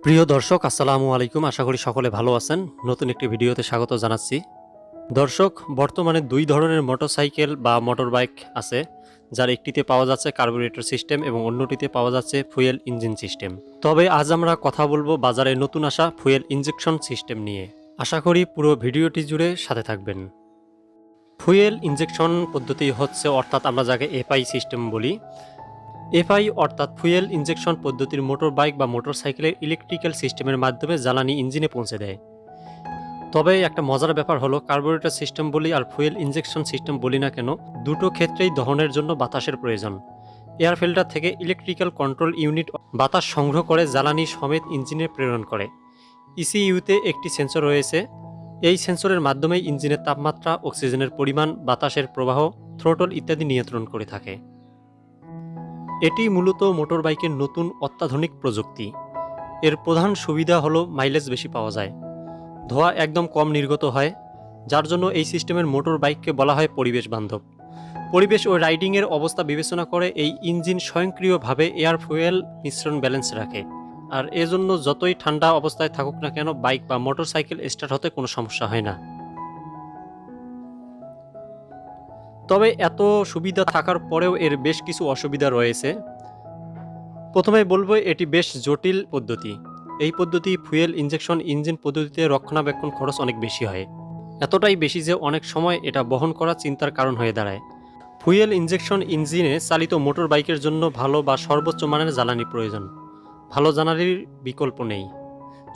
প্রিয় দর্শক আসসালামু আলাইকুম। আশা করি সকলে ভালো আছেন। নতুন একটি ভিডিওতে স্বাগত জানাচ্ছি। দর্শক, বর্তমানে দুই ধরনের মোটরসাইকেল বা মোটর বাইক আছে, যার একটিতে পাওয়া যাচ্ছে কার্বোরেটর সিস্টেম এবং অন্যটিতে পাওয়া যাচ্ছে ফুয়েল ইঞ্জিন সিস্টেম। তবে আজ আমরা কথা বলবো বাজারে নতুন আসা ফুয়েল ইনজেকশন সিস্টেম নিয়ে। আশা করি পুরো ভিডিওটি জুড়ে সাথে থাকবেন। ফুয়েল ইনজেকশন পদ্ধতি হচ্ছে, অর্থাৎ আমরা যাকে এফআই সিস্টেম বলি, এফআই অর্থাৎ ফুয়েল ইনজেকশন পদ্ধতির মোটর বাইক বা মোটরসাইকেলের ইলেকট্রিক্যাল সিস্টেমের মাধ্যমে জ্বালানি ইঞ্জিনে পৌঁছে দেয়। তবে একটা মজার ব্যাপার হলো, কার্বোরেটর সিস্টেম বলি আর ফুয়েল ইনজেকশন সিস্টেম বলি না কেন, দুটো ক্ষেত্রেই দহনের জন্য বাতাসের প্রয়োজন। এয়ার ফিল্টার থেকে ইলেকট্রিক্যাল কন্ট্রোল ইউনিট বাতাস সংগ্রহ করে জ্বালানি সমেত ইঞ্জিনে প্রেরণ করে। ইসিইউতে একটি সেন্সর রয়েছে। এই সেন্সরের মাধ্যমে ইঞ্জিনের তাপমাত্রা, অক্সিজেনের পরিমাণ, বাতাসের প্রবাহ, থ্রোটল ইত্যাদি নিয়ন্ত্রণ করে থাকে। এটি মূলত মোটরবাইকের নতুন অত্যাধুনিক প্রযুক্তি। এর প্রধান সুবিধা হলো মাইলেজ বেশি পাওয়া যায়, ধোঁয়া একদম কম নির্গত হয়, যার জন্য এই সিস্টেমের মোটর বাইককে বলা হয় পরিবেশ বান্ধব। পরিবেশ ও রাইডিংয়ের অবস্থা বিবেচনা করে এই ইঞ্জিন স্বয়ংক্রিয়ভাবে এয়ার ফুয়েল মিশ্রণ ব্যালেন্স রাখে। আর এজন্য যতই ঠান্ডা অবস্থায় থাকুক না কেন, বাইক বা মোটরসাইকেল স্টার্ট হতে কোনো সমস্যা হয় না। তবে এত সুবিধা থাকার পরেও এর বেশ কিছু অসুবিধা রয়েছে। প্রথমেই বলবো, এটি বেশ জটিল পদ্ধতি। এই পদ্ধতি ফুয়েল ইনজেকশন ইঞ্জিন পদ্ধতিতে রক্ষণাবেক্ষণ খরচ অনেক বেশি হয়, এতটাই বেশি যে অনেক সময় এটা বহন করা চিন্তার কারণ হয়ে দাঁড়ায়। ফুয়েল ইনজেকশন ইঞ্জিনে চালিত মোটর বাইকের জন্য ভালো বা সর্বোচ্চ মানের জ্বালানি প্রয়োজন। ভালো জ্বালানির বিকল্প নেই।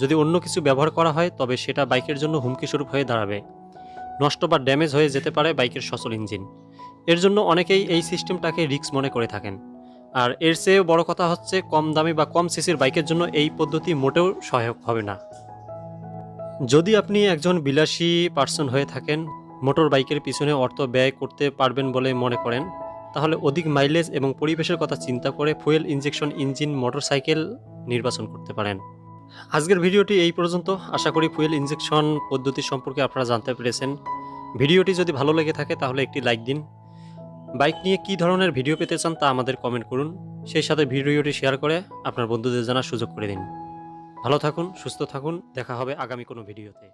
যদি অন্য কিছু ব্যবহার করা হয় তবে সেটা বাইকের জন্য হুমকিস্বরূপ হয়ে দাঁড়াবে। নষ্ট বা ড্যামেজ হয়ে যেতে পারে বাইকের সচল ইঞ্জিন। এর জন্য অনেকেই এই সিস্টেমটাকে রিস্ক মনে করে থাকেন। আর এর চেয়েও বড় কথা হচ্ছে, কম দামি বা কম সিসির বাইকের জন্য এই পদ্ধতি মোটেও সহায়ক হবে না। যদি আপনি একজন বিলাসী পার্সন হয়ে থাকেন, মোটর বাইকের পিছনে অর্থ ব্যয় করতে পারবেন বলে মনে করেন, তাহলে অধিক মাইলেজ এবং পরিবেশের কথা চিন্তা করে ফুয়েল ইনজেকশন ইঞ্জিন মোটরসাইকেল নির্বাচন করতে পারেন। আজকের ভিডিওটি এই পর্যন্ত। আশা করি ফুয়েল ইনজেকশন পদ্ধতি সম্পর্কে আপনারা জানতে পেরেছেন। ভিডিওটি যদি ভালো লেগে থাকে তাহলে একটি লাইক দিন। বাইক নিয়ে কী ধরনের ভিডিও পেতে চান তা আমাদের কমেন্ট করুন। সেই সাথে ভিডিওটি শেয়ার করে আপনার বন্ধুদের জানার সুযোগ করে দিন। ভালো থাকুন, সুস্থ থাকুন। দেখা হবে আগামী কোনো ভিডিওতে।